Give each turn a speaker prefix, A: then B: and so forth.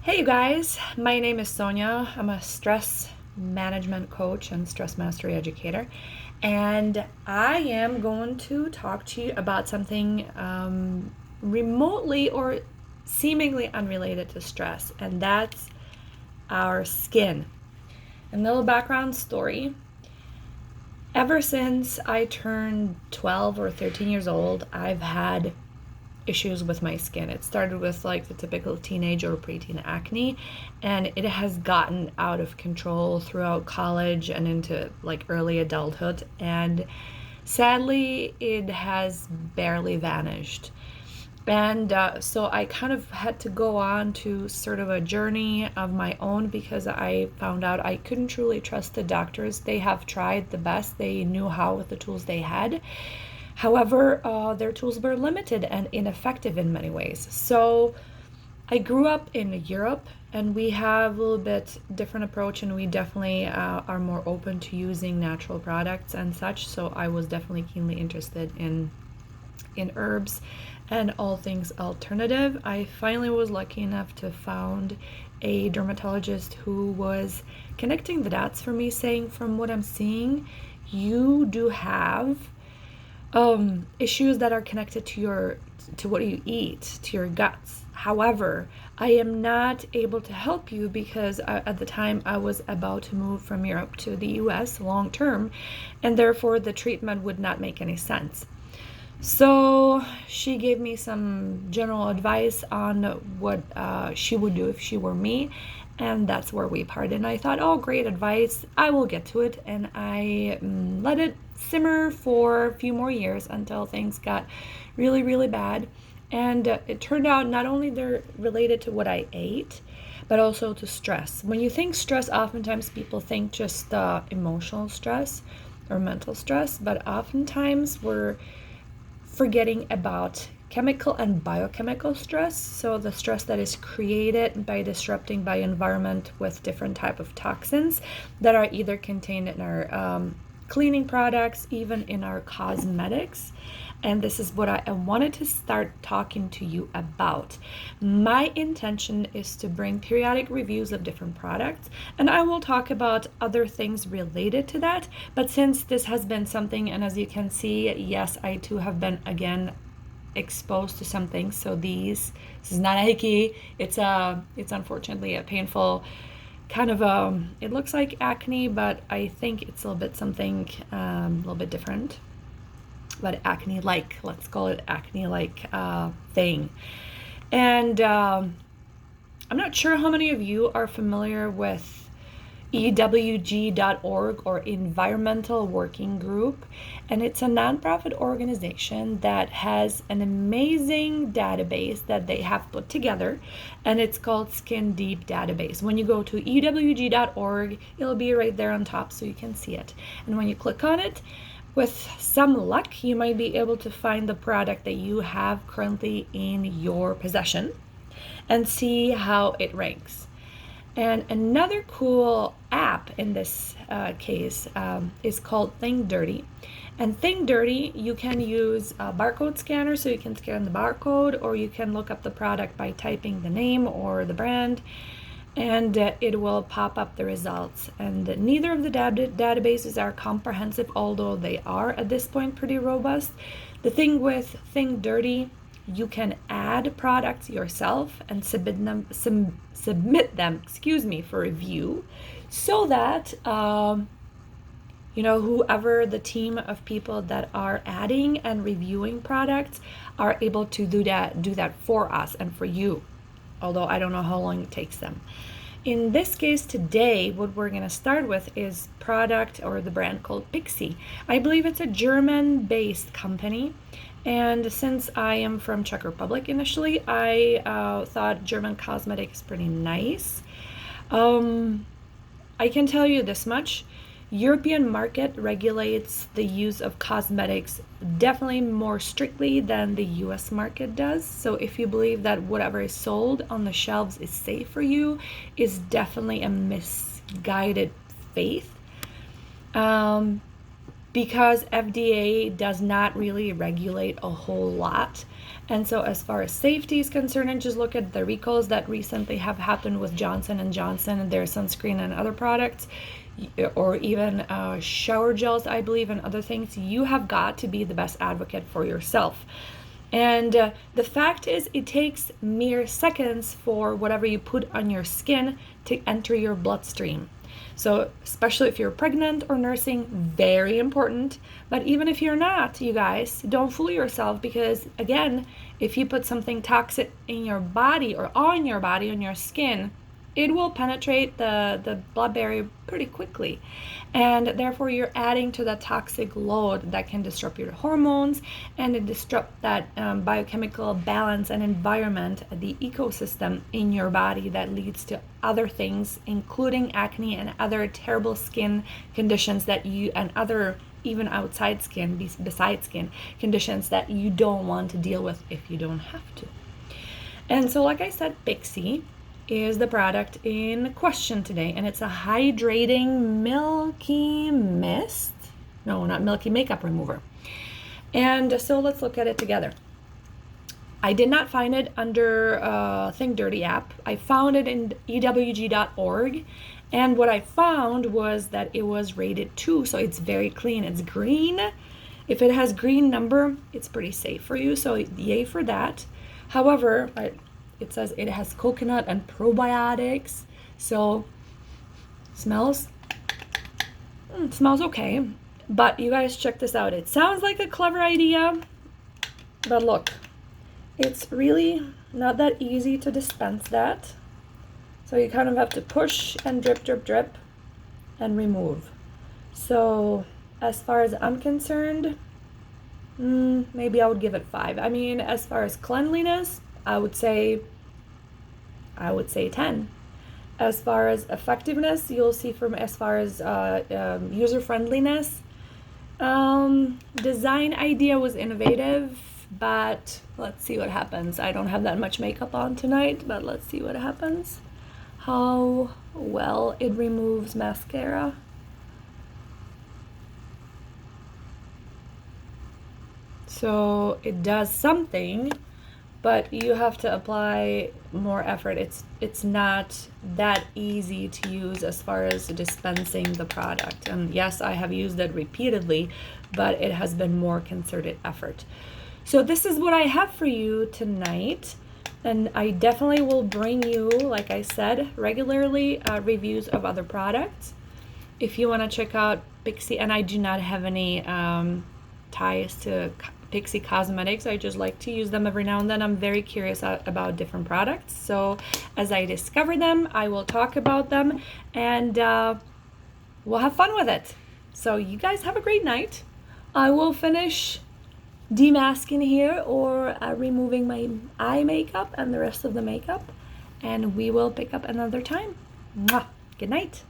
A: Hey you guys, my name is Sonia. I'm a stress management coach and stress mastery educator, and I am going to talk to you about something remotely or seemingly unrelated to stress, and that's our skin. A little background story. Ever since I turned 12 or 13 years old, I've had issues with my skin. It started with like the typical teenage or preteen acne, and it has gotten out of control throughout college and into like early adulthood, and sadly it has barely vanished. And so I kind of had to go on to sort of a journey of my own because I found out I couldn't truly trust the doctors. They have tried the best they knew how with the tools they had. However, their tools were limited and ineffective in many ways. So I grew up in Europe, and we have a little bit different approach, and we definitely are more open to using natural products and such. So I was definitely keenly interested in herbs and all things alternative. I finally was lucky enough to found a dermatologist who was connecting the dots for me, saying, from what I'm seeing, you do have issues that are connected to what you eat, to your guts. However, I am not able to help you because at the time I was about to move from Europe to the US long term, and therefore the treatment would not make any sense. So she gave me some general advice on what she would do if she were me, and that's where we parted. And I thought, oh, great advice, I will get to it. And I let it simmer for a few more years until things got really, really bad. And it turned out not only they're related to what I ate, but also to stress. When you think stress, oftentimes people think just emotional stress or mental stress, but oftentimes we're forgetting about chemical and biochemical stress. So the stress that is created by disrupting by environment with different type of toxins that are either contained in our cleaning products, even in our cosmetics. And this is what I wanted to start talking to you about. My intention is to bring periodic reviews of different products, and I will talk about other things related to that. But since this has been something, and as you can see, yes, I too have been again exposed to some things. So this is not a hickey. It's unfortunately a painful kind of it looks like acne, but I think it's a little bit something a little bit different, but acne-like, let's call it acne-like thing. And I'm not sure how many of you are familiar with EWG.org, or Environmental Working Group, and it's a nonprofit organization that has an amazing database that they have put together, and it's called Skin Deep Database. When you go to EWG.org, it'll be right there on top so you can see it. And when you click on it, with some luck, you might be able to find the product that you have currently in your possession and see how it ranks. And another cool app in this case is called Think Dirty. And Think Dirty, you can use a barcode scanner, so you can scan the barcode, or you can look up the product by typing the name or the brand, and it will pop up the results. And neither of the databases are comprehensive, although they are at this point pretty robust. The thing with Think Dirty, you can add products yourself and submit them for review, so that whoever the team of people that are adding and reviewing products are able to do that for us and for you, although I don't know how long it takes them. In this case today, what we're going to start with is product or the brand called Pixi. I believe it's a German-based company, and since I am from Czech Republic initially, I thought German cosmetics is pretty nice. I can tell you this much. European market regulates the use of cosmetics definitely more strictly than the US market does. So if you believe that whatever is sold on the shelves is safe for you, is definitely a misguided faith. Because FDA does not really regulate a whole lot, And so as far as safety is concerned, and just look at the recalls that recently have happened with Johnson & Johnson and their sunscreen and other products, or even shower gels, I believe, and other things, you have got to be the best advocate for yourself. And the fact is, it takes mere seconds for whatever you put on your skin to enter your bloodstream. So especially if you're pregnant or nursing, very important. But even if you're not, you guys, don't fool yourself, because again, if you put something toxic in your body or on your body, on your skin, it will penetrate the blood barrier pretty quickly. And therefore, you're adding to that toxic load that can disrupt your hormones and disrupt that biochemical balance and environment, the ecosystem in your body, that leads to other things, including acne and other terrible skin conditions that you, and other even outside skin, besides skin conditions that you don't want to deal with if you don't have to. And so, like I said, Pixi is the product in question today, and it's a hydrating Milky mist. No, not Milky makeup remover. And so let's look at it together. I did not find it under Think Dirty app. I found it in ewg.org, and what I found was that it was rated 2, so it's very clean. It's green. If it has green number, it's pretty safe for you, so yay for that. However, it says it has coconut and probiotics, so smells okay. But you guys, check this out. It sounds like a clever idea, but look, it's really not that easy to dispense that. So you kind of have to push and drip, drip, drip, and remove. So as far as I'm concerned, maybe I would give it 5. I mean, as far as cleanliness, I would say 10. As far as effectiveness, you'll see from as far as user friendliness, design idea was innovative, but let's see what happens. I don't have that much makeup on tonight, but let's see what happens. How well it removes mascara. So it does something, but you have to apply more effort. It's not that easy to use as far as dispensing the product. And yes, I have used it repeatedly, but it has been more concerted effort. So this is what I have for you tonight. And I definitely will bring you, like I said, regularly reviews of other products. If you want to check out Pixi, and I do not have any ties to Pixi Cosmetics, I just like to use them every now and then. I'm very curious about different products, so as I discover them, I will talk about them, and we'll have fun with it. So you guys have a great night. I will finish demasking here, or removing my eye makeup and the rest of the makeup, and we will pick up another time. Mwah. Good night.